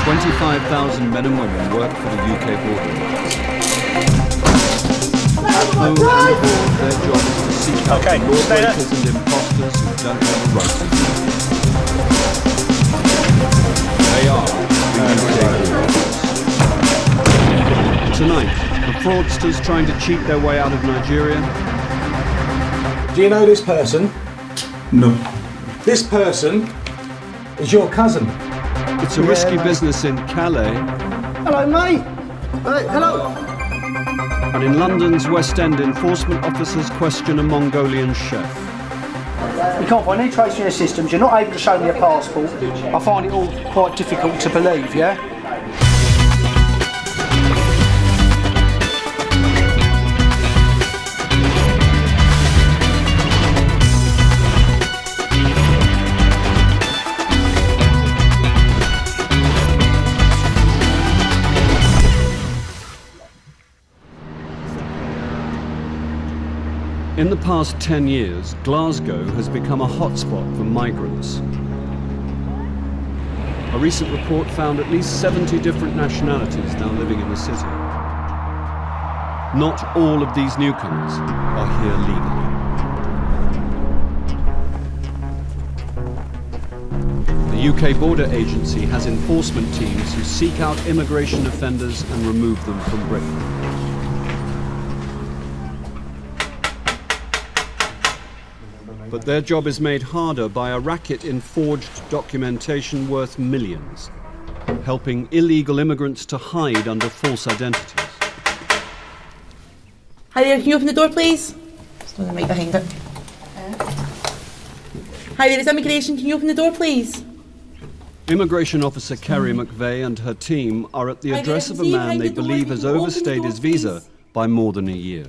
25,000 men and women work for the UK border. At home and abroad, their job is to seek out the lawbreakers and imposters who don't have a right to be. They are the UK border. Tonight, the fraudsters trying to cheat their way out of Nigeria. Do you know this person? No. This person is your cousin. It's a risky business in Calais. Hello, mate. Hey, hello. And in London's West End, enforcement officers question a Mongolian chef. You can't find any trace in your systems, you're not able to show me a passport. I find it all quite difficult to believe, yeah? In the past 10 years, Glasgow has become a hotspot for migrants. A recent report found at least 70 different nationalities now living in the city. Not all of these newcomers are here legally. The UK Border Agency has enforcement teams who seek out immigration offenders and remove them from Britain. But their job is made harder by a racket in forged documentation worth millions, helping illegal immigrants to hide under false identities. Hi there, can you open the door please? There's no mic behind it. Hi there, it's Immigration, can you open the door please? Immigration officer Kerry McVeigh and her team are at the address of a man they believe has overstayed his visa by more than a year.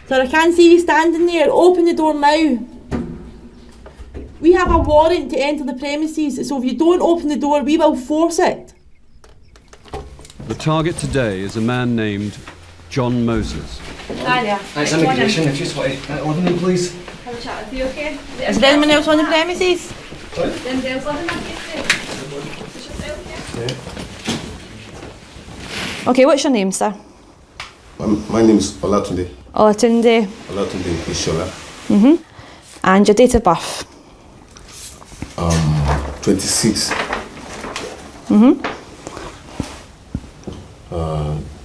Sir, I can't see you standing there. Open the door now. We have a warrant to enter the premises, so if you don't open the door, we will force it. The target today is a man named John Moses. Hi there. Thanks, Immigration. If you just want to order me, please. Have a chat with you, okay? Is there anyone else on the premises? Sorry? Is anybody else living there? It's yourself, yeah? Okay, what's your name, sir? My name is Olatunde. Olatunde. Olatunde Ishola. And your date of birth? 26.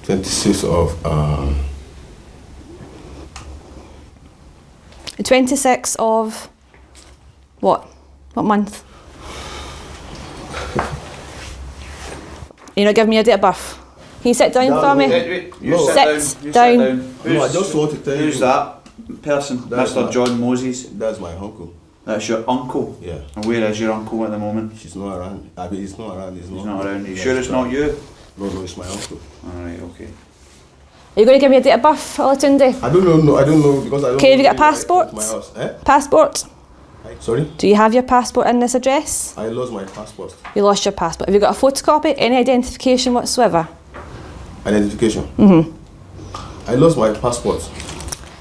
26 of... 26 of... What? What month? You're not giving me your date of birth? Can you sit down for me? Sit down. No, I just want to tell you... Who's that person? That's Mr. my- John Moses. That's my uncle. That's your uncle? Yeah. And where is your uncle at the moment? She's not around. I mean, he's not around. He's not around. Are you sure it's not you? No, it's my uncle. Alright, okay. Are you going to give me your date of birth, Olatunde? I don't know. No, I don't know because I don't. Okay, have you got a know passport? my house. Eh? Passport? Sorry? Do you have your passport in this address? I lost my passport. You lost your passport. Have you got a photocopy? Any identification whatsoever? Identification. I lost my passport.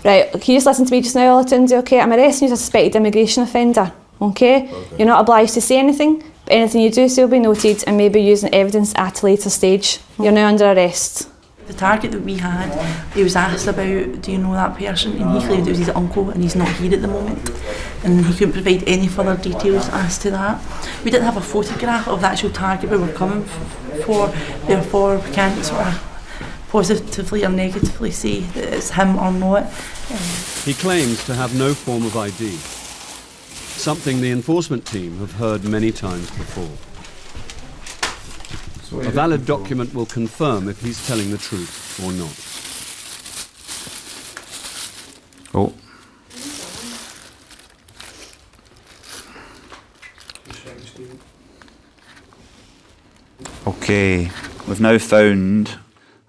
Right, can you just listen to me just now, Olatunde, okay? I'm arresting you as a suspected immigration offender, okay? You're not obliged to say anything, but anything you do say will be noted and may be used in evidence at a later stage. You're now under arrest. The target that we had, he was asked about, do you know that person? And he claimed it was his uncle and he's not here at the moment. And he couldn't provide any further details as to that. We didn't have a photograph of the actual target we were coming for, therefore we can't sort of positively or negatively say that it's him or not. He claims to have no form of ID, something the enforcement team have heard many times before. A valid document will confirm if he's telling the truth or not. Oh. Okay, we've now found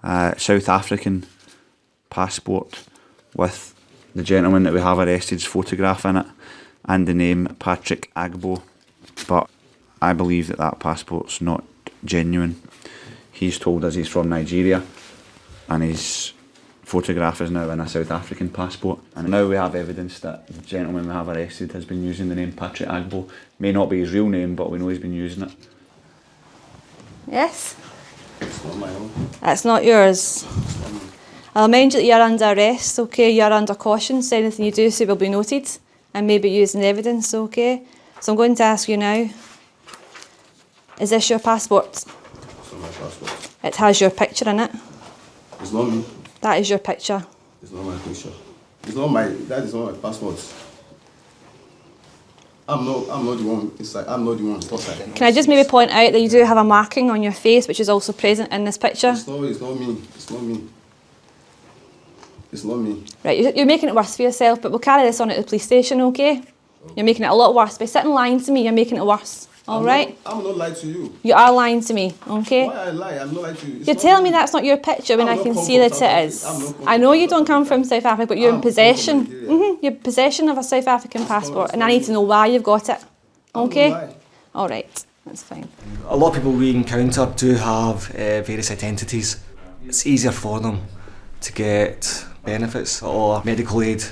a South African passport with the gentleman that we have arrested's photograph in it and the name Patrick Agbo, but I believe that that passport's not genuine. He's told us he's from Nigeria and his photograph is now in a South African passport, and now we have evidence that the gentleman we have arrested has been using the name Patrick Agbo. May not be his real name, but we know he's been using it. Yes? It's not my own. That's not yours. I'll remind you that you're under arrest, okay? You're under caution, so anything you do say will be noted and maybe used in evidence, okay? So I'm going to ask you now, is this your passport? It's not my passport. It has your picture in it. It's not me. That is your picture. It's not my picture. It's not my. That is not my passport. I'm not the one. It's like I'm not the one. Can I just maybe point out that you do have a marking on your face, which is also present in this picture? It's not me. It's not me. It's not me. Right, you're making it worse for yourself, but we'll carry this on at the police station, okay? You're making it a lot worse. By sitting lying to me, you're making it worse. All right? I'm not lying to you. You are lying to me, okay? Why I lie? I'm not lying to you. You're telling me that's not your picture when I can see that it is. I know you don't come from South Africa, but you're in possession. You're in possession of a South African passport, and I need to know why you've got it. Okay? All right, that's fine. A lot of people we encounter do have various identities. It's easier for them to get benefits or medical aid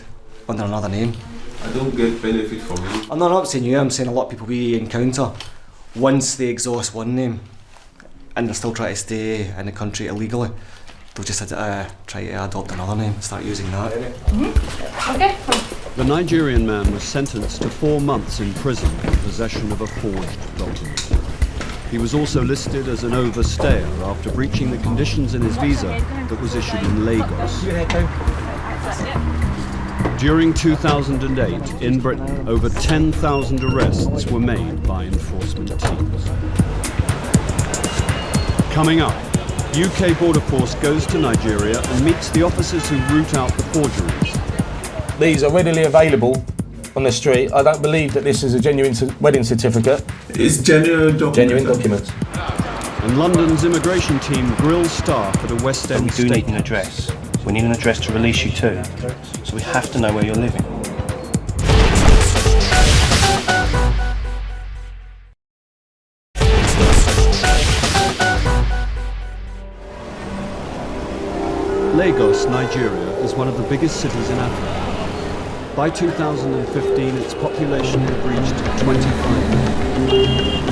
under another name. I don't get benefit from you. I'm not saying you, I'm saying a lot of people we encounter, once they exhaust one name and they're still trying to stay in the country illegally, they'll just try to adopt another name and start using that. Okay. The Nigerian man was sentenced to 4 months in prison for possession of a forged document. He was also listed as an overstayer after breaching the conditions in his visa that was issued in Lagos. During 2008, in Britain, over 10,000 arrests were made by enforcement teams. Coming up, UK Border Force goes to Nigeria and meets the officers who root out the forgeries. These are readily available on the street. I don't believe that this is a genuine wedding certificate. It's genuine document. Genuine documents. And London's immigration team grills staff at a West End We do need state. an address. We need an address to release you to. So we have to know where you're living. Lagos, Nigeria, is one of the biggest cities in Africa. By 2015, its population had reached 25 million.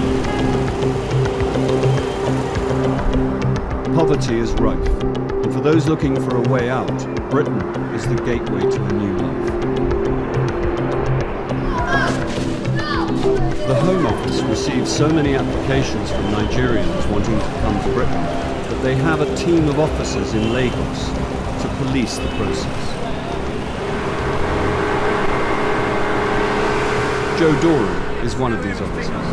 Poverty is rife, and for those looking for a way out, Britain is the gateway to a new life. The Home Office receives so many applications from Nigerians wanting to come to Britain that they have a team of officers in Lagos to police the process. Joe Doran is one of these officers.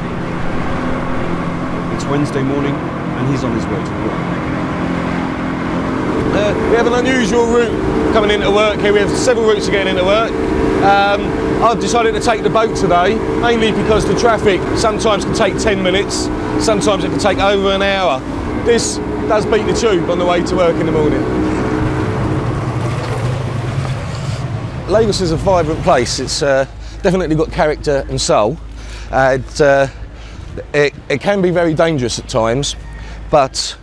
It's Wednesday morning and he's on his way to work. We have an unusual route coming into work here. We have several routes to getting into work. I've decided to take the boat today, mainly because the traffic sometimes can take 10 minutes, sometimes it can take over an hour. This does beat the tube on the way to work in the morning. Lagos is a vibrant place. It's definitely got character and soul. It can be very dangerous at times, but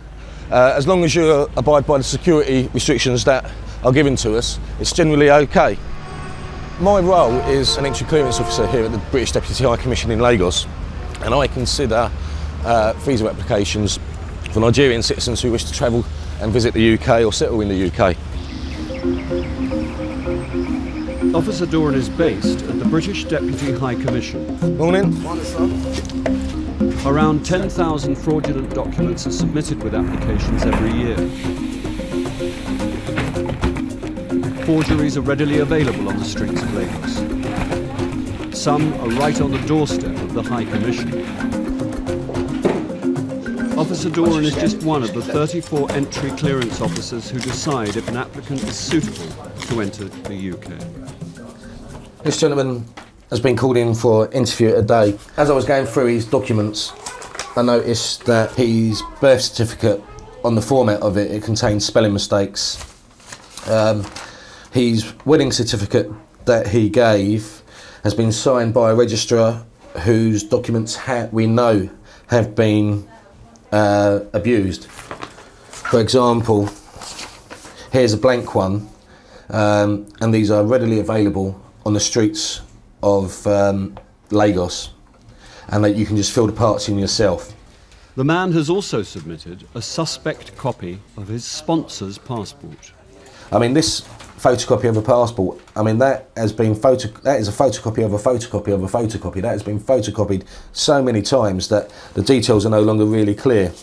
as long as you abide by the security restrictions that are given to us, it's generally okay. My role is an entry clearance officer here at the British Deputy High Commission in Lagos, and I consider visa applications for Nigerian citizens who wish to travel and visit the UK or settle in the UK. Officer Doran is based at the British Deputy High Commission. Morning. Around 10,000 fraudulent documents are submitted with applications every year. Forgeries are readily available on the streets of Lagos. Some are right on the doorstep of the High Commission. Officer Doran is just one of the 34 entry clearance officers who decide if an applicant is suitable to enter the UK. This gentleman has been called in for interview today. As I was going through his documents, I noticed that his birth certificate, on the format of it, it contains spelling mistakes. His wedding certificate that he gave has been signed by a registrar whose documents we know have been abused. For example, here's a blank one, and these are readily available on the streets of Lagos, and that you can just fill the parts in yourself. The man has also submitted a suspect copy of his sponsor's passport. I mean, this photocopy of a passport, I mean, that is a photocopy of a photocopy of a photocopy. That has been photocopied so many times that the details are no longer really clear.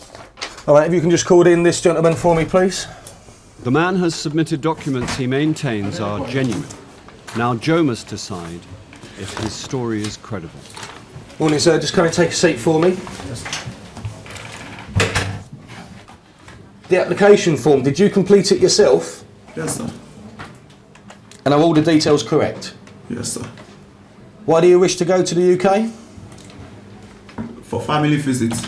All right, if you can just call in this gentleman for me, please. The man has submitted documents he maintains are genuine. Now Joe must decide if his story is credible. Morning, sir. Just come and take a seat for me. The application form, did you complete it yourself? Yes, sir. And are all the details correct? Yes, sir. Why do you wish to go to the UK? For family visits.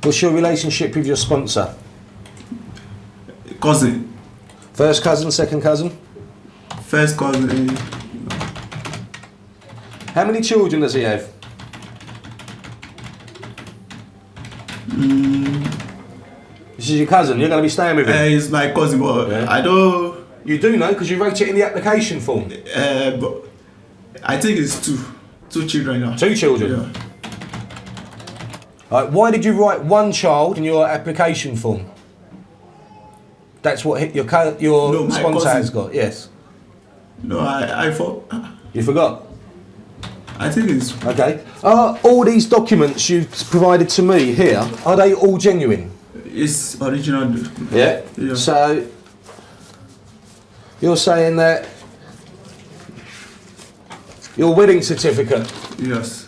What's your relationship with your sponsor? Cousin. First cousin, second cousin? First cousin. How many children does he have? This is your cousin, you're going to be staying with him? He's my cousin, but yeah. I don't... You do know, because you wrote it in the application form. But I think it's two children now. 2 children? Yeah. Right, why did you write 1 child in your application form? That's what your sponsor cousin has got, yes. No, I thought... You forgot? I think it's... Okay. Are all these documents you've provided to me here, are they all genuine? It's original. Yeah? Yeah. So, you're saying that your wedding certificate Yes.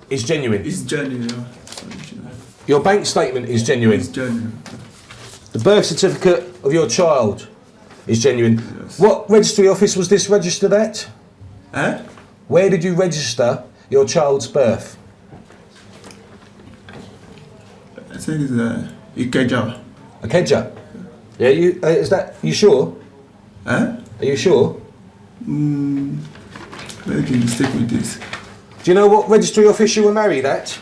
is genuine? It's genuine, yeah. It's original. Your bank statement is genuine? It's genuine. The birth certificate of your child is genuine? Yes. What registry office was this registered at? Eh? Where did you register your child's birth? I think it's Ikeja. Ikeja? Yeah, you sure? Eh? Are you sure? Making mistake with this. Do you know what registry office you were married at?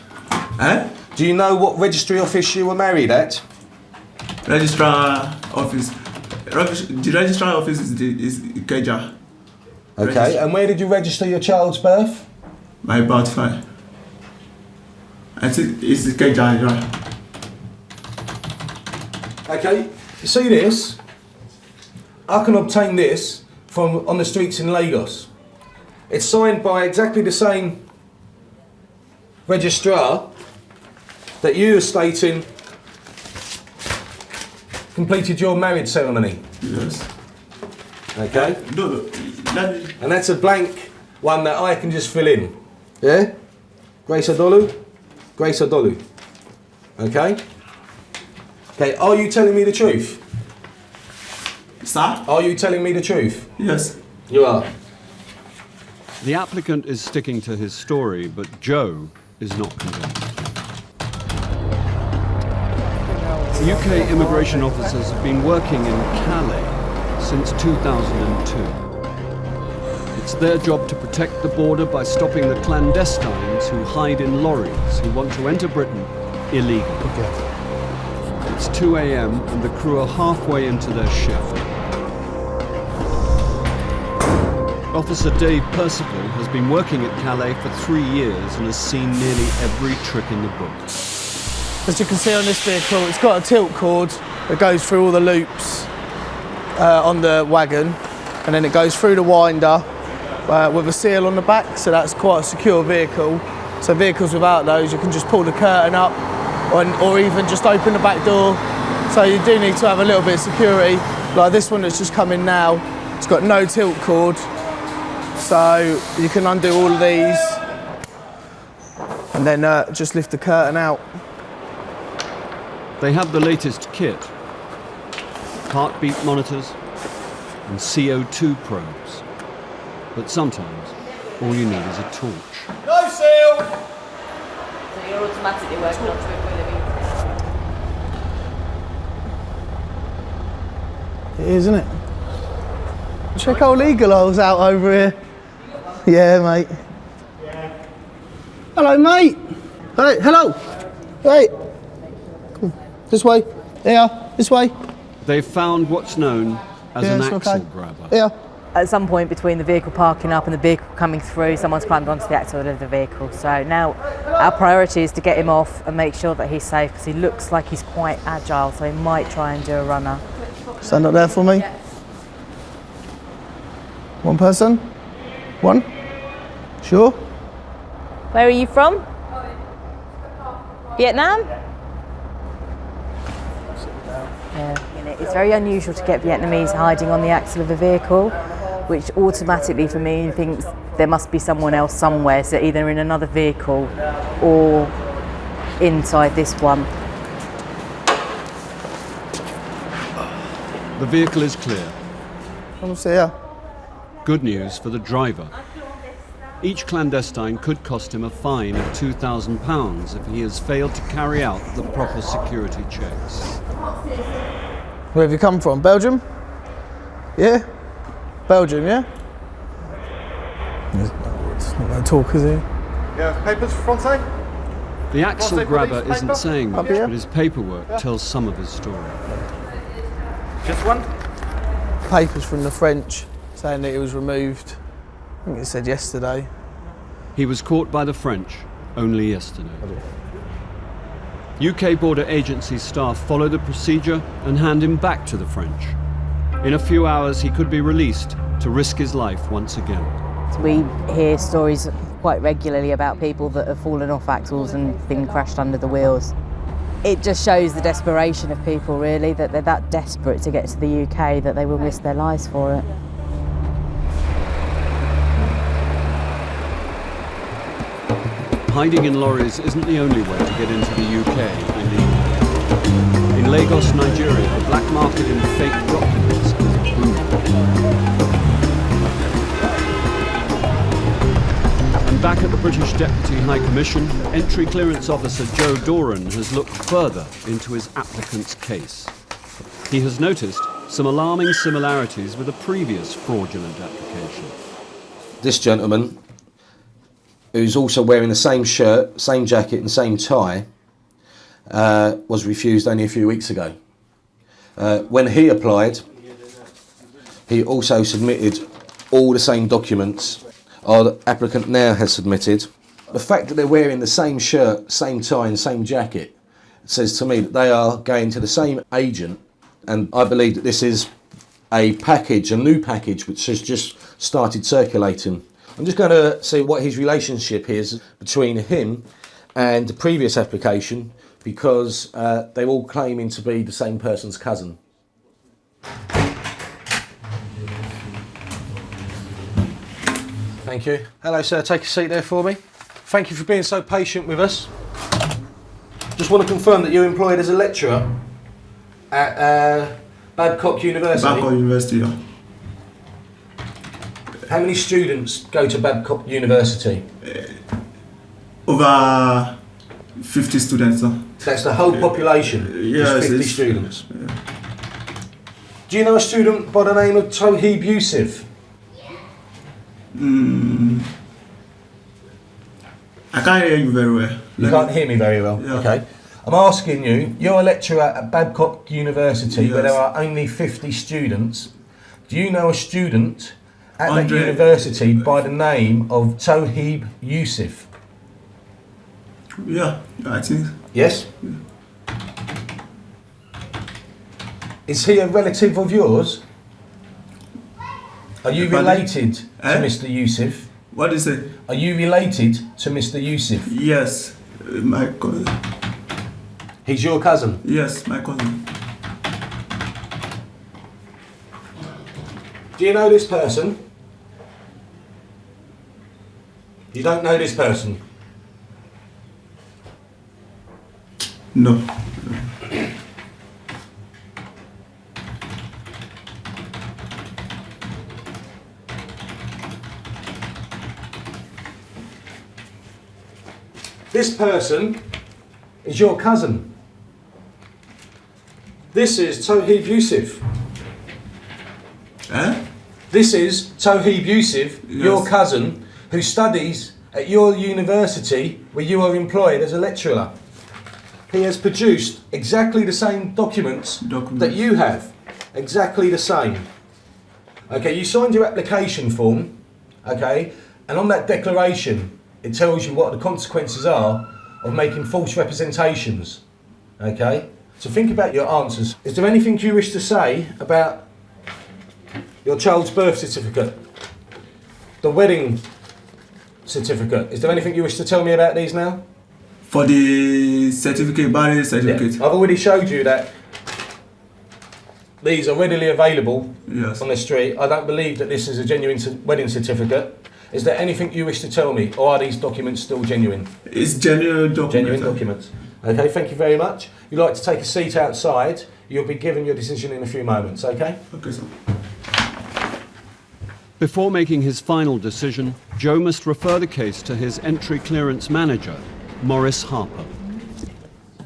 Eh? Do you know what registry office you were married at? Registrar office. The registrar office is Ikeja. Okay, and where did you register your child's birth? My birth file. I think it's Ikeja, yeah. Okay, you see this? I can obtain this from on the streets in Lagos. It's signed by exactly the same registrar that you are stating completed your marriage ceremony. Yes. Okay? No, and that's a blank one that I can just fill in. Yeah? Grace Adolu? Grace Adolu. Okay? Okay, are you telling me the truth? Sir? Are you telling me the truth? Yes. You are. The applicant is sticking to his story, but Joe is not convinced. UK immigration officers have been working in Calais since 2002. It's their job to protect the border by stopping the clandestines who hide in lorries who want to enter Britain illegally. It's 2 a.m. and the crew are halfway into their shift. Officer Dave Percival has been working at Calais for 3 years and has seen nearly every trick in the book. As you can see on this vehicle, it's got a tilt cord that goes through all the loops on the wagon, and then it goes through the winder with a seal on the back, so that's quite a secure vehicle. So vehicles without those, you can just pull the curtain up or even just open the back door. So you do need to have a little bit of security. Like this one that's just come in now, it's got no tilt cord, so you can undo all of these and then just lift the curtain out. They have the latest kit, heartbeat monitors and CO2 probes. But sometimes all you need is a torch. No seal! So you're automatically working on to It is, isn't it? Check old eagle eyes out over here. Yeah, mate. Yeah. Hello, mate. Hey, hello. Hey. Come on. This way. Here. This way. They've found what's known as an it's axle okay. grabber. Here. at some point between the vehicle parking up and the vehicle coming through, someone's climbed onto the axle of the vehicle. So now our priority is to get him off and make sure that he's safe, because he looks like he's quite agile, so he might try and do a runner. Stand up there for me. One person? One? Sure? Where are you from? Vietnam? Yeah, it's very unusual to get Vietnamese hiding on the axle of a vehicle, which automatically for me thinks there must be someone else somewhere, so either in another vehicle or inside this one. The vehicle is clear. Come see ya. Good news for the driver. Each clandestine could cost him a fine of £2,000 if he has failed to carry out the proper security checks. Where have you come from? Belgium? Yeah? Belgium, yeah? It's not going to talk, is he? Yeah, papers front side? The axle grabber isn't saying much, here? but his paperwork tells some of his story. Just one? Papers from the French saying that it was removed. I think it said yesterday. He was caught by the French only yesterday. UK border agency staff follow the procedure and hand him back to the French. In a few hours, he could be released to risk his life once again. We hear stories quite regularly about people that have fallen off axles and been crashed under the wheels. It just shows the desperation of people, really, that they're that desperate to get to the UK that they will risk their lives for it. Hiding in lorries isn't the only way to get into the UK illegally. In Lagos, Nigeria, the black market in fake documents is booming. And back at the British Deputy High Commission, Entry Clearance Officer Joe Doran has looked further into his applicant's case. He has noticed some alarming similarities with a previous fraudulent application. This gentleman, who's also wearing the same shirt, same jacket and same tie, was refused only a few weeks ago. When he applied, he also submitted all the same documents our applicant now has submitted. The fact that they're wearing the same shirt, same tie and same jacket says to me that they are going to the same agent, and I believe that this is a package, a new package which has just started circulating. I'm just going to see what his relationship is between him and the previous application, because they're all claiming to be the same person's cousin. Thank you. Hello sir, take a seat there for me. Thank you for being so patient with us. Just want to confirm that you're employed as a lecturer at Babcock University. Babcock University, yeah. How many students go to Babcock University? Over 50 students. That's the whole population? Yes, 50 students. Yeah. Do you know a student by the name of Toheeb Yusuf? I can't hear you very well. You can't hear me very well? Yeah. Okay. I'm asking you, you're a lecturer at Babcock University, yes, where there are only 50 students. Do you know a student at that 100. university by the name of Toheeb Yusuf? Yeah, I think. Yes? Yeah. Is he a relative of yours? Are you related to Mr. Yusuf? What is it? Are you related to Mr. Yusuf? Yes, my cousin. He's your cousin? Yes, my cousin. Do you know this person? You don't know this person? No. This person is your cousin. This is Toheeb Yusuf. This is Toheeb Yusuf, your cousin, who studies at your university where you are employed as a lecturer. He has produced exactly the same documents that you have. Exactly the same. Okay, you signed your application form, okay, and on that declaration, it tells you what the consequences are of making false representations, okay? So think about your answers. Is there anything you wish to say about your child's birth certificate, the wedding certificate? Is there anything you wish to tell me about these now? For the certificate, marriage certificate. Yeah. I've already showed you that these are readily available on the street. I don't believe that this is a genuine wedding certificate. Is there anything you wish to tell me, or are these documents still genuine? It's genuine documents. Genuine documents. Okay, thank you very much. You'd like to take a seat outside. You'll be given your decision in a few moments, okay? Okay, sir. Before making his final decision, Joe must refer the case to his entry clearance manager, Maurice Harper.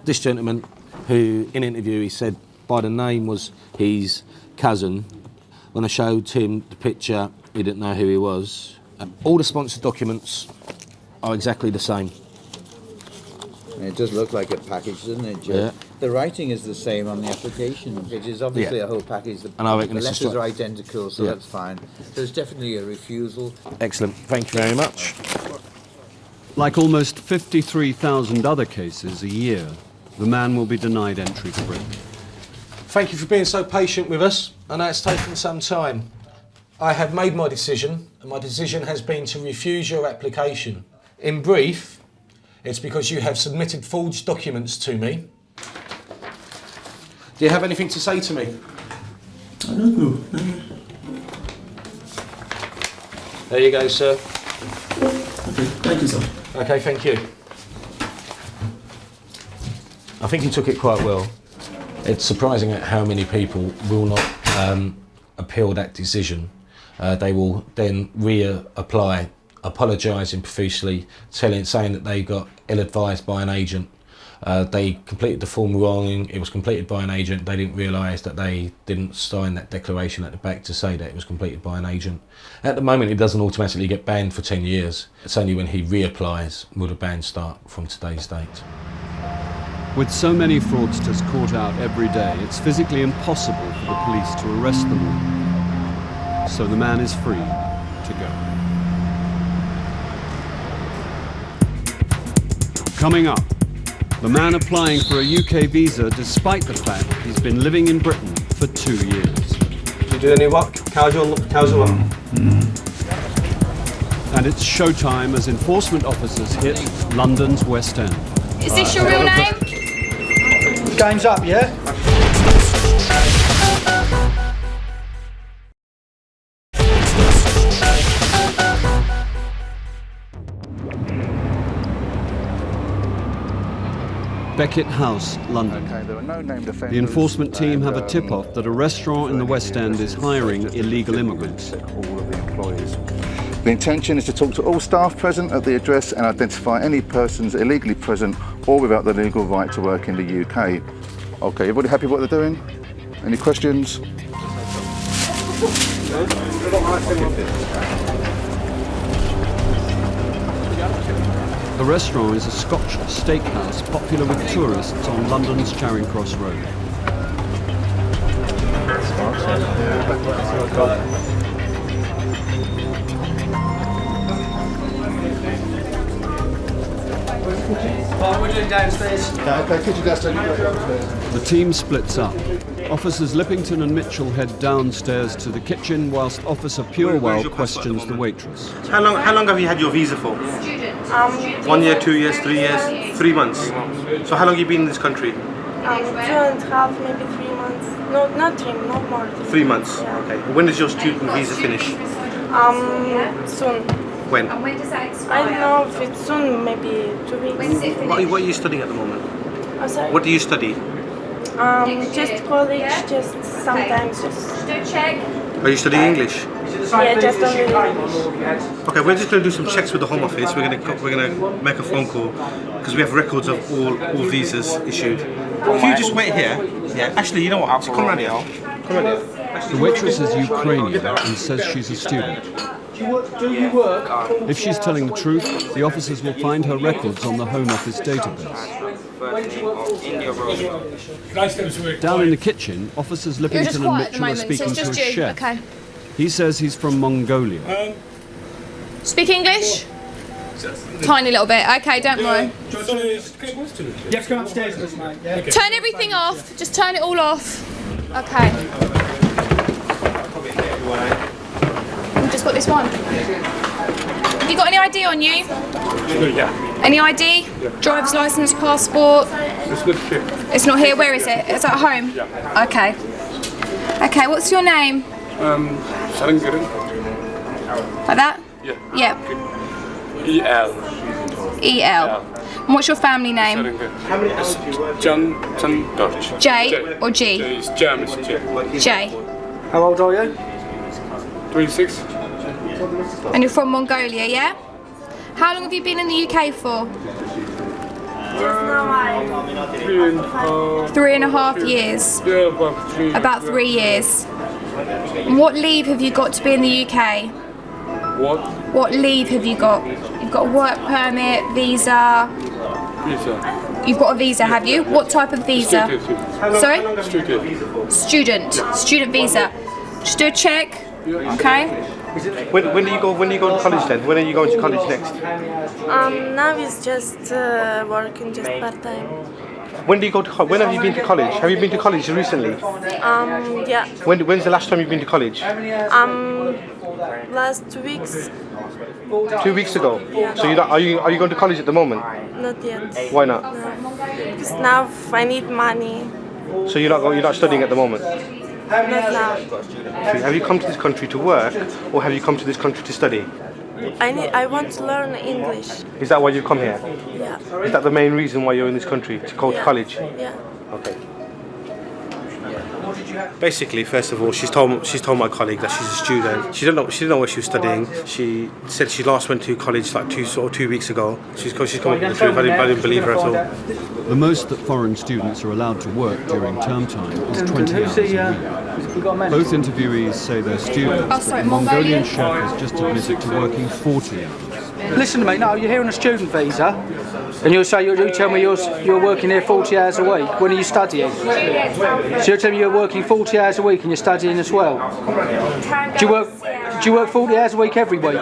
This gentleman, who in interview he said by the name was his cousin, when I showed him the picture, he didn't know who he was. All the sponsored documents are exactly the same. It does look like a package, doesn't it, Joe? Yeah. The writing is the same on the application. It is obviously a whole package. The letters are identical, so that's fine. There's definitely a refusal. Excellent. Thank you very much. Like almost 53,000 other cases a year, the man will be denied entry to Britain. Thank you for being so patient with us. I know it's taken some time. I have made my decision, and my decision has been to refuse your application. In brief, it's because you have submitted forged documents to me. Do you have anything to say to me? I don't know. There you go, sir. Okay, thank you, sir. Okay, thank you. I think you took it quite well. It's surprising at how many people will not appeal that decision. They will then reapply, apologising profusely, saying that they got ill-advised by an agent. They completed the form wrong, it was completed by an agent, they didn't realise that they didn't sign that declaration at the back to say that it was completed by an agent. At the moment, it doesn't automatically get banned for 10 years. It's only when he reapplies will the ban start from today's date. With so many fraudsters caught out every day, it's physically impossible for the police to arrest them all. So the man is free to go. Coming up, the man applying for a UK visa despite the fact he's been living in Britain for 2 years. Do you do any work? Casual work? And it's showtime as enforcement officers hit London's West End. Is this your real name? Game's up, yeah? Beckett House, London. The enforcement team have a tip-off that a restaurant in the West End is hiring illegal immigrants. The intention is to talk to all staff present at the address and identify any persons illegally present or without the legal right to work in the UK. Okay, everybody happy with what they're doing? Any questions? The restaurant is a Scotch steakhouse popular with tourists on London's Charing Cross Road. We're doing downstairs. Okay, could you guys take it downstairs? The team splits up. Officers Lippington and Mitchell head downstairs to the kitchen whilst Officer Purewell questions the waitress. How long have you had your visa for? 1 year, 2 years, 3 years, 3 months. So how long have you been in this country? 2.5, maybe 3 months. No, not 3, not more. 3 months. Yeah. Okay. When does your student visa finish? Soon. When? I don't know if it's soon, maybe 2 weeks. What are you studying at the moment? I'm sorry? What do you study? Just college, just sometimes just... Are you studying English? Yeah, just only English. Okay, we're just going to do some checks with the Home Office. We're going to make a phone call because we have records of all visas issued. If you just wait here, yeah. Actually, you know what? Come around here. Come around here. The waitress is Ukrainian and says she's a student. Do you work? If she's telling the truth, the officers will find her records on the Home Office database. Nice to Down in the kitchen, Officers Lippington and Mitchell are speaking to a chef. Okay. He says he's from Mongolia. Speak English? Tiny little bit. Okay, don't worry. You have to come upstairs with us, mate. Yeah? Turn everything off. Just turn it all off. Okay. You've just got this one. Have you got any ID on you? Yeah. Any ID? Yeah. Driver's license, passport? It's not here. It's not here. Where is it? It's at home? Yeah. Okay. Okay, what's your name? Sarangaran. Like that? Yeah. Yeah. E.L. E.L. And what's your family name? It's John Dutch. J or G? It's James J. J. How old are you? 26. And you're from Mongolia, yeah? How long have you been in the UK for? 3.5 years. Yeah, about 3. About 3 years. And what leave have you got to be in the UK? What? What leave have you got? You've got a work permit, visa. Visa. You've got a visa, have you? What type of visa? Student. Sorry? Student. Student. Student visa. Just do a check. Okay. When do you go to college then? When are you going to college next? Now it's just working just part time. When do you go to when have you been to college? Have you been to college recently? Yeah. When's the last time you've been to college? Last 2 weeks. 2 weeks ago. So are you going to college at the moment? Not yet. Why not? No. Because now I need money. So you're not studying at the moment? Not now. Have you come to this country to work, or have you come to this country to study? I want to learn English. Is that why you've come here? Yeah. Is that the main reason why you're in this country, to go to college? Yeah. Okay. Basically, first of all, she's told my colleague that she's a student. She didn't know what she was studying. She said she last went to college like 2 weeks ago. She's come up with the truth. I didn't believe her at all. The most that foreign students are allowed to work during term time is 20 hours a week. Both interviewees say they're students, but the Mongolian chef has just admitted to working 40 hours. Listen to me, no, you're here on a student visa, and you tell me you're working here 40 hours a week. When are you studying? So you tell me you're working 40 hours a week and you're studying as well. Do you work 40 hours a week every week?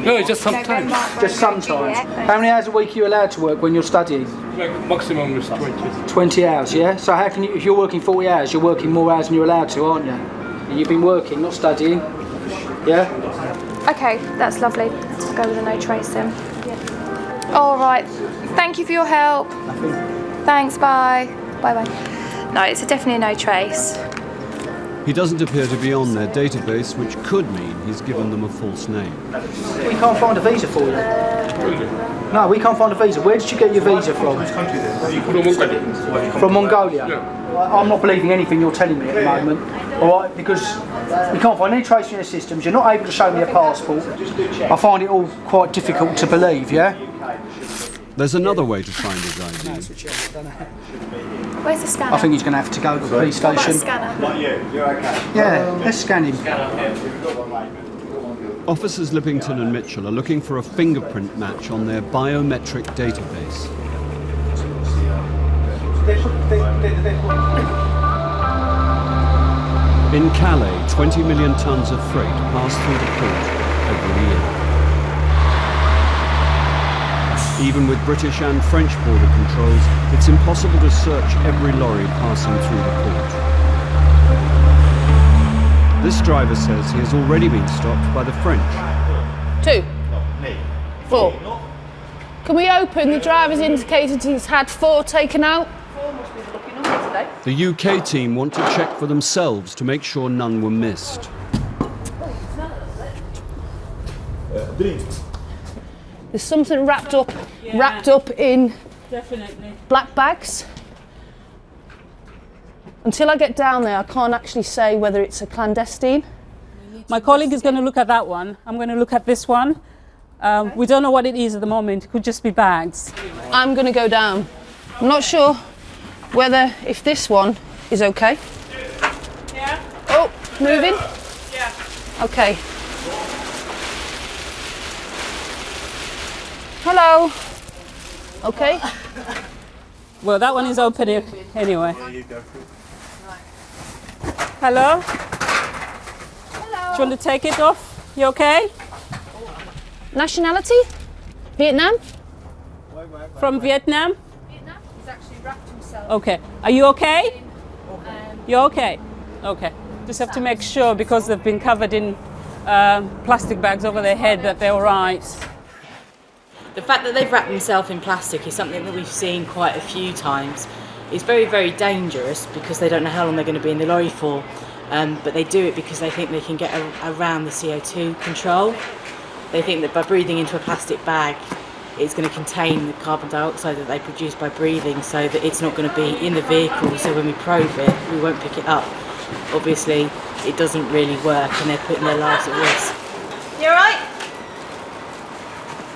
No, just sometimes. Just sometimes. How many hours a week are you allowed to work when you're studying? Like maximum is 20. 20 hours, yeah? So how can you, if you're working 40 hours, you're working more hours than you're allowed to, aren't you? And you've been working, not studying. Yeah? Okay, that's lovely. Let's go with a no trace then. Yeah. All right. Thank you for your help. Thanks. Bye. Bye. No, it's definitely a no trace. He doesn't appear to be on their database, which could mean he's given them a false name. We can't find a visa for you. No, we can't find a visa. Where did you get your visa from? From Mongolia. From Mongolia? Yeah. I'm not believing anything you're telling me at the moment. All right, because we can't find any trace in your systems. You're not able to show me a passport. I find it all quite difficult to believe, yeah? There's another way to find his ID. Where's the scanner? I think he's going to have to go to the police station. What scanner? Not you. You're okay. Yeah, let's scan him. Officers Lippington and Mitchell are looking for a fingerprint match on their biometric database. In Calais, 20 million tons of freight pass through the port every year. Even with British and French border controls, it's impossible to search every lorry passing through the port. This driver says he has already been stopped by the French. 2, 4. Can we open the driver's indicated he's had 4 taken out? The UK team want to check for themselves to make sure none were missed. There's something wrapped up in black bags. Until I get down there, I can't actually say whether it's a clandestine. My colleague is going to look at that one. I'm going to look at this one. We don't know what it is at the moment. It could just be bags. I'm going to go down. I'm not sure whether if this one is okay. Yeah. Oh, moving? Yeah. Okay. Hello. Okay. Well, that one is open anyway. Hello? Hello. you want to take it off? You okay? Nationality? Vietnam? From Vietnam? Vietnam. He's actually wrapped himself. Okay. Are you okay? You're okay? Okay. Just have to make sure, because they've been covered in plastic bags over their head, that they're all right. The fact that they've wrapped themselves in plastic is something that we've seen quite a few times. It's very, very dangerous because they don't know how long they're going to be in the lorry for, but they do it because they think they can get around the CO2 control. They think that by breathing into a plastic bag, it's going to contain the carbon dioxide that they produce by breathing, so that it's not going to be in the vehicle, so when we probe it, we won't pick it up. Obviously, it doesn't really work and they're putting their lives at risk. You alright?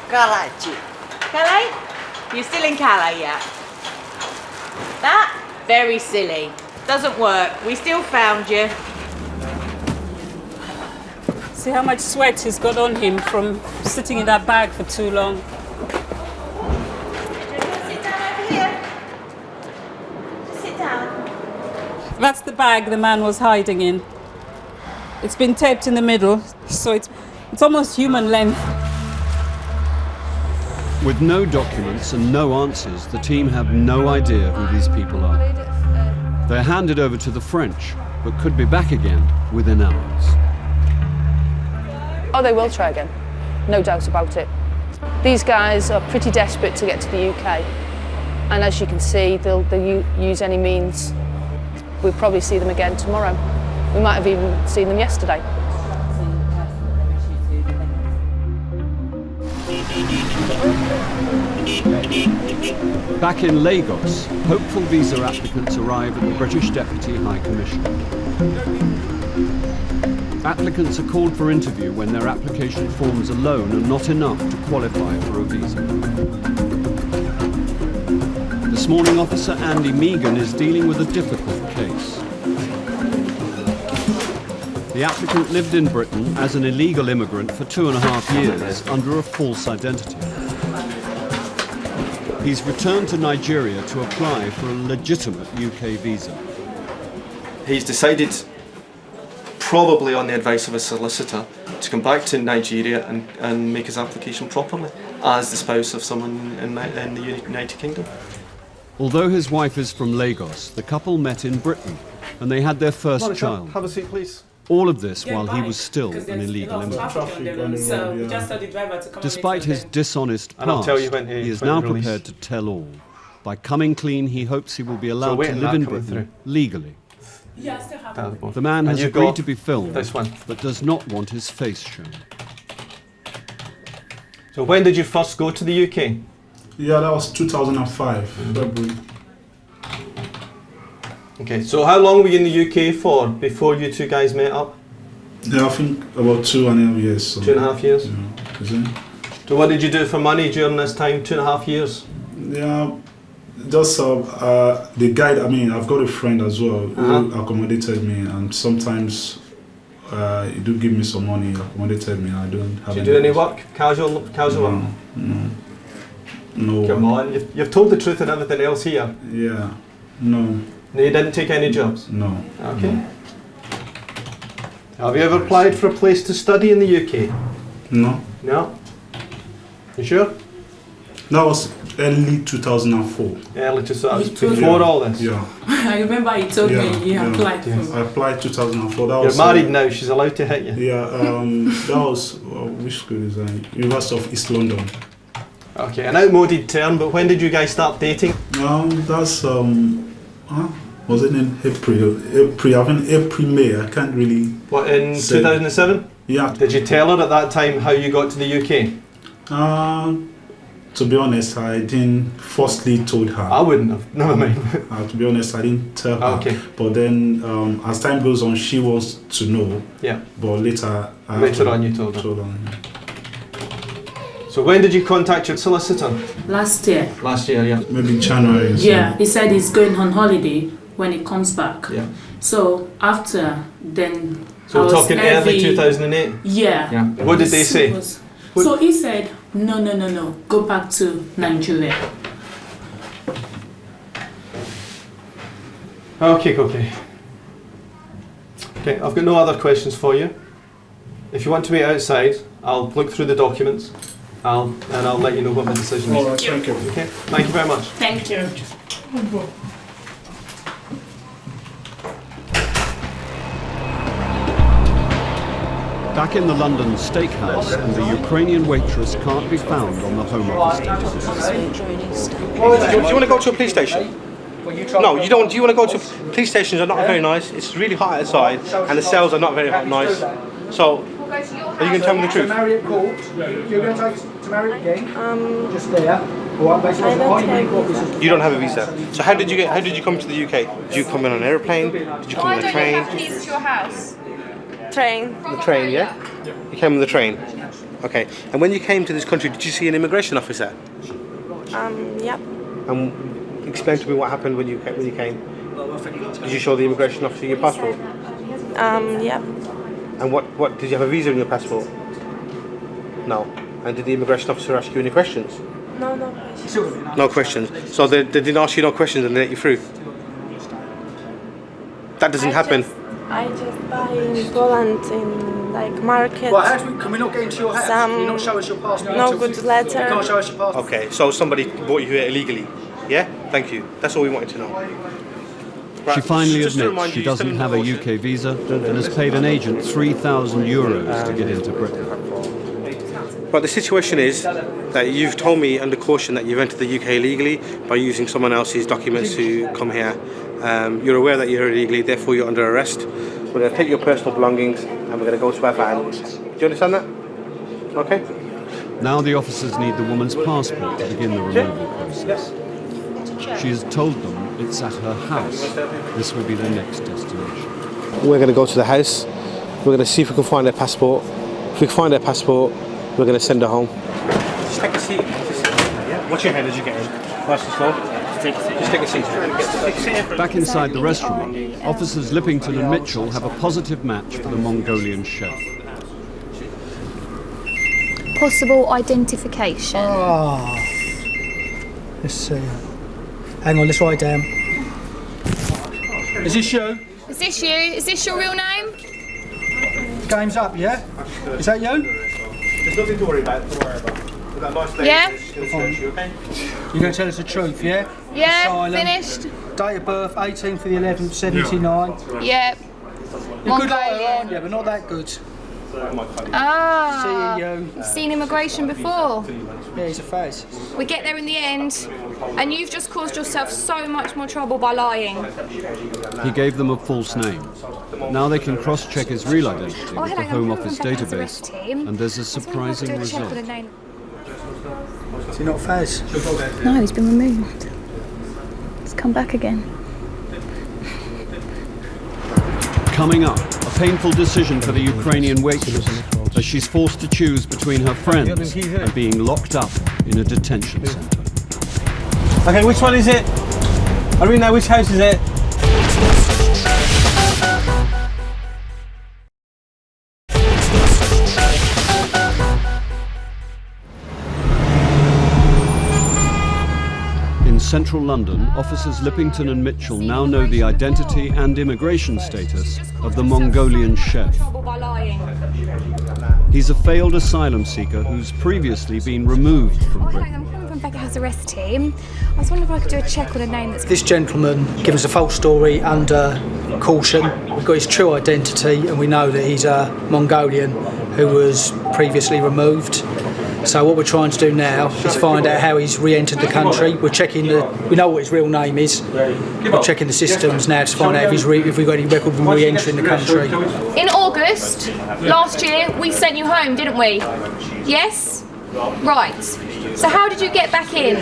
Calais? You're still in Calais, yeah? That? Very silly. Doesn't work. We still found you. See how much sweat he's got on him from sitting in that bag for too long. Sit down over here. Just sit down. That's the bag the man was hiding in. It's been taped in the middle, so it's almost human length. With no documents and no answers, the team have no idea who these people are. They're handed over to the French, but could be back again within hours. Oh, they will try again. No doubt about it. These guys are pretty desperate to get to the UK. And as you can see, they'll use any means. We'll probably see them again tomorrow. We might have even seen them yesterday. Back in Lagos, hopeful visa applicants arrive at the British Deputy High Commissioner. Applicants are called for interview when their application forms alone are not enough to qualify for a visa. This morning, Officer Andy Megan is dealing with a difficult case. The applicant lived in Britain as an illegal immigrant for 2.5 years under a false identity. He's returned to Nigeria to apply for a legitimate UK visa. He's decided, probably on the advice of a solicitor, to come back to Nigeria and make his application properly as the spouse of someone in the United Kingdom. Although his wife is from Lagos, the couple met in Britain and they had their first child. Have a seat, please. All of this while he was still an illegal immigrant. Despite his dishonest past, he is now prepared to tell all. By coming clean, he hopes he will be allowed to live in Britain legally. The man has agreed to be filmed, but does not want his face shown. So when did you first go to the UK? Yeah, that was 2005, February. Okay, so how long were you in the UK for before you two guys met up? Yeah, I think about 2.5 years. So. 2.5 years? Yeah. So what did you do for money during this time, 2.5 years? Yeah, just the guide. I mean, I've got a friend as well who accommodated me, and sometimes he do give me some money, accommodated me. I don't have. Did you do any work? Casual work? No. Come on, you've told the truth and everything else here. Yeah, no. No, you didn't take any jobs? No. Okay. No. Have you ever applied for a place to study in the UK? No. No? You sure? That was early 2004. Early 2004, before all this? Yeah. I remember he told me he applied for. I applied 2004. That You're was, married now, she's allowed to hit you? Yeah, that was, which school is that? University of East London. Okay, an outmoded term, but when did you guys start dating? That's, was it in April, May, I can't really... What, in 2007? Yeah. Did you tell her at that time how you got to the UK? To be honest, I didn't firstly told her. I wouldn't have, never mind. To be honest, I didn't tell her. Okay. But then, as time goes on, she wants to know. Yeah. But later... Later on you told her. Yeah. So when did you contact your solicitor? Last year. Last year, yeah. Maybe January. Yeah, he said he's going on holiday when he comes back. Yeah. So after then... So we're talking early 2008? Yeah. What did they say? So he said, no, go back to Nigeria. Okay. Okay, I've got no other questions for you. If you want to meet outside, I'll look through the documents, and I'll let you know what my decision is. All right, thank you. Okay. Thank you very much. Thank you. Back in the London steakhouse, and the Ukrainian waitress can't be found on the Home Office database. Do you want to go to a police station? No, you don't. Do you want to go to police stations? Are not very nice. It's really hot outside, and the cells are not very nice. So, are you going to tell me the truth? Marriott Court. You're going to take to Marriott again. Just there. You don't have a visa. So how did you come to the UK? Did you come in on an airplane? Did you come on a train? I don't have keys to your house. Train. The train, yeah? You came on the train. Okay. And when you came to this country, did you see an immigration officer? Yep. And explain to me what happened when you came. Did you show the immigration officer your passport? Yep. And what did you have a visa in your passport? No. And did the immigration officer ask you any questions? No questions. No questions. So they didn't ask you no questions and they let you through? That doesn't happen. I just buy in Poland in like market. Well, can we not get into your house? Can you not show us your passport? No good letter. You can't show us your passport. Okay, so somebody brought you here illegally. Yeah? Thank you. That's all we wanted to know. Right. She finally Just to admits remind she you, you're still doesn't in have a caution. UK visa and has paid an agent 3,000 euros to get into Britain. But the situation is that you've told me under caution that you've entered the UK illegally by using someone else's documents to come here. You're aware that you're illegally, therefore you're under arrest. We're going to take your personal belongings and we're going to go to our van. Do you understand that? Okay? Now the officers need the woman's passport to begin the removal process. She has told them it's at her house. This will be their next destination. We're going to go to the house. We're going to see if we can find their passport. If we can find their passport, we're going to send her home. Just take a seat. Watch your head as you get in. Nice and slow. Just take a seat. Back inside the restaurant, officers Lippington and Mitchell have a positive match for the Mongolian chef. Possible identification. Let's see. Hang on, let's write it down. Is this you? Is this you? Is this your real name? Game's up, yeah? Is that you? There's nothing to worry about. Don't worry about. With that nice lady, Yeah. she's going to search you, okay? You're going to tell us the truth, yeah? Yeah, Asylum. finished. Date of birth, 18th of the 11th, 79. Yeah. You're good at it, aren't you? But not that good. Ah. CEO. You've seen immigration before. Yeah, he's a face. We get there in the end, and you've just caused yourself so much more trouble by lying. He gave them a false name. Now they can cross-check his real identity with the Home Office database, and there's a surprising result. Is he not Faz? No, he's been removed. He's come back again. Coming up, a painful decision for the Ukrainian waitress, as she's forced to choose between her friends and being locked up in a detention centre. Okay, which one is it? I don't know which house is it. In central London, officers Lippington and Mitchell now know the identity and immigration status of the Mongolian chef. He's a failed asylum seeker who's previously been removed from Britain. I'm coming from Becca House Arrest Team. I was wondering if I could do a check on a name that's... This gentleman gave us a false story under caution. We've got his true identity and we know that he's a Mongolian who was previously removed. So what we're trying to do now is find out how he's re-entered the country. We're checking we know what his real name is. We're checking the systems now to find out if we've got any record of him re-entering the country. In August last year, we sent you home, didn't we? Yes? Right. So how did you get back in?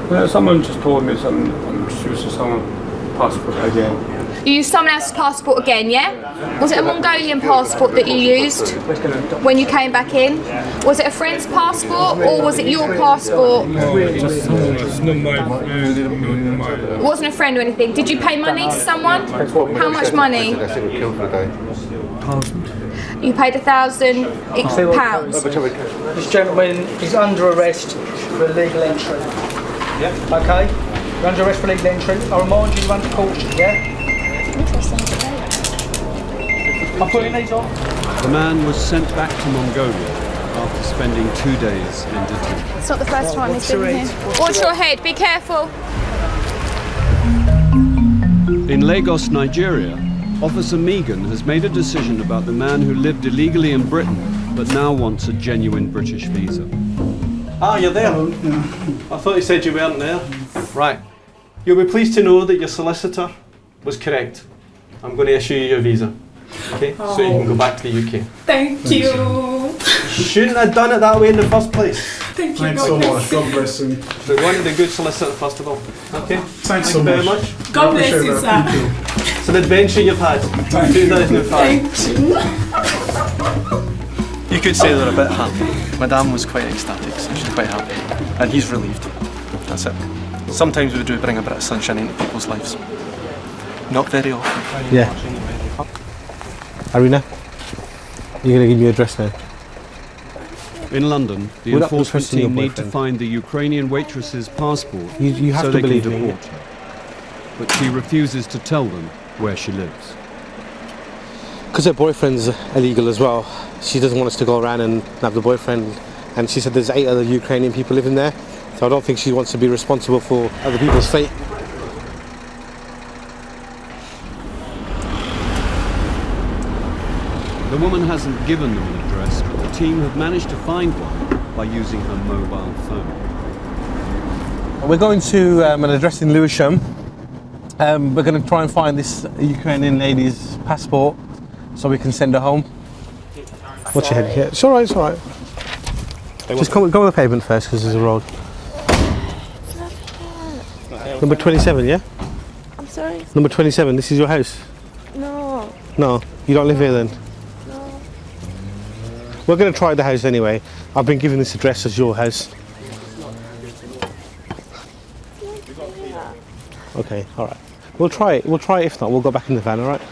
Well, someone just told me some using some passport again. You used someone else's passport again, yeah? Was it a Mongolian passport that you used when you came back in? Was it a friend's passport or was it your passport? No, just someone. It's not mine. It wasn't a friend or anything. Did you pay money to someone? How much money? You paid £1,000. This gentleman is under arrest for illegal entry. Yeah. Okay? You're under arrest for illegal entry. I remind you, you're under caution, yeah? Interesting. I'm putting these on. The man was sent back to Mongolia after spending 2 days in detention. It's not the first time he's been here. Watch your head, be careful. In Lagos, Nigeria, Officer Megan has made a decision about the man who lived illegally in Britain but now wants a genuine British visa. Ah, you're there. I thought you said you weren't there. Right. You'll be pleased to know that your solicitor was correct. I'm going to issue you your visa. Okay? So you can go back to the UK. Thank you. You shouldn't have done it that way in the first place. Thank you. Thanks so much. God bless you. So we wanted a good solicitor first of all. Okay? Thanks so Thank you very much. much. God bless you, sir. It's an adventure you've had. 2005. Thank you. You could say they're a bit happy. Madame was quite ecstatic, so she's quite happy. And he's relieved. That's it. Sometimes we do bring a bit of sunshine into people's lives. Not very often. Yeah. Arena, you're going to give me your address now. In London, the We're not enforcement trusting your team need to boyfriend. find the Ukrainian waitress's passport You have so to they believe can me. deport her. But she refuses to tell them where she lives. Because her boyfriend's illegal as well. She doesn't want us to go around and have the boyfriend. And she said there's 8 other Ukrainian people living there. So I don't think she wants to be responsible for other people's fate. The woman hasn't given them an address, but the team have managed to find one by using her mobile phone. We're going to an address in Lewisham. We're going to try and find this Ukrainian lady's passport so we can send her home. What's your head? Yeah, it's all right, it's all right. Just go on the pavement first because there's a road. Number 27, yeah? I'm sorry. Number 27, this is your house? No. No, you don't live here then? No. We're going to try the house anyway. I've been given this address as your house. Okay, all right. We'll try it. We'll try it. If not, we'll go back in the van, all right?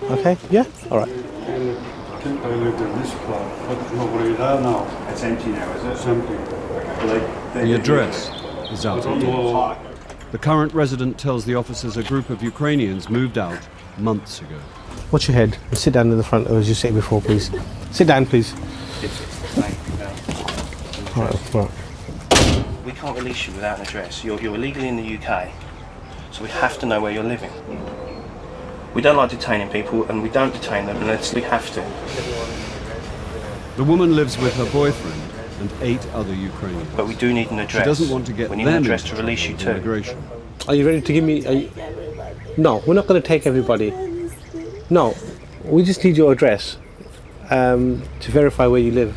Okay, yeah? All right. I think they lived in this club, but nobody there now. It's empty now, is it? It's empty. The address is out of date. The current resident tells the officers a group of Ukrainians moved out months ago. Watch your head and sit down in the front as you sat before, please. Sit down, please. All right, all right. We can't release you without an address. You're illegally in the UK, so we have to know where you're living. We don't like detaining people, and we don't detain them unless we have to. The woman lives with her boyfriend and 8 other Ukrainians. But we do need an address. She doesn't want to get we need them an address into to release you trouble too. with immigration. Are you ready to give me... No, we're not going to take everybody. No, we just need your address to verify where you live.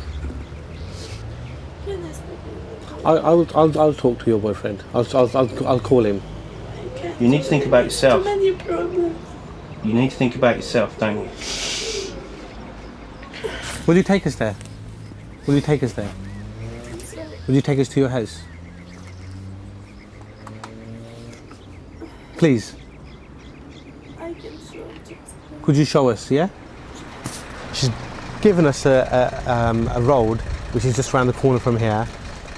I'll talk to your boyfriend. I'll call him. You need to think about yourself. Too many problems. You need to think about yourself, don't you? Will you take us there? Will you take us there? Will you take us to your house? Please. I can show you. Could you show us, yeah? She's given us a road, which is just around the corner from here.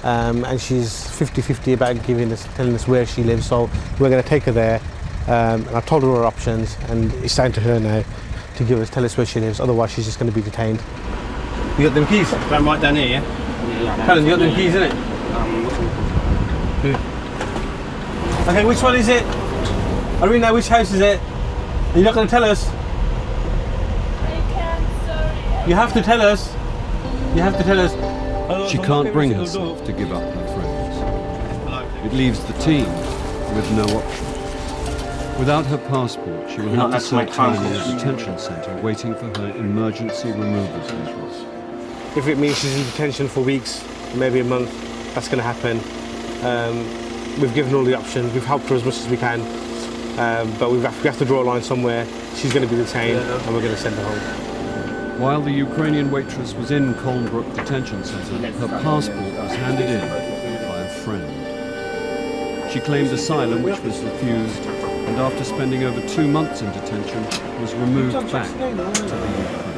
And she's 50-50 about telling us where she lives, so we're going to take her there. And I've told her our options, and it's down to her now to tell us where she lives, otherwise she's just going to be detained. You got them keys? I'm right down here, yeah? Helen, you got them keys, innit? Okay, which one is it? Arena, which house is it? You're not going to tell us? I can't, sorry. You have to tell us. You have to tell us. She can't bring herself to give up her friends. It leaves the team with no option. Without her passport, she will have to serve time in a detention centre waiting for her emergency removal papers. If it means she's in detention for weeks, maybe a month, that's going to happen. We've given all the options. We've helped her as much as we can. But we have to draw a line somewhere. She's going to be detained and we're going to send her home. While the Ukrainian waitress was in Colnbrook Detention Centre, her passport was handed in by a friend. She claimed asylum, which was refused, and after spending over 2 months in detention, was removed back to the Ukraine.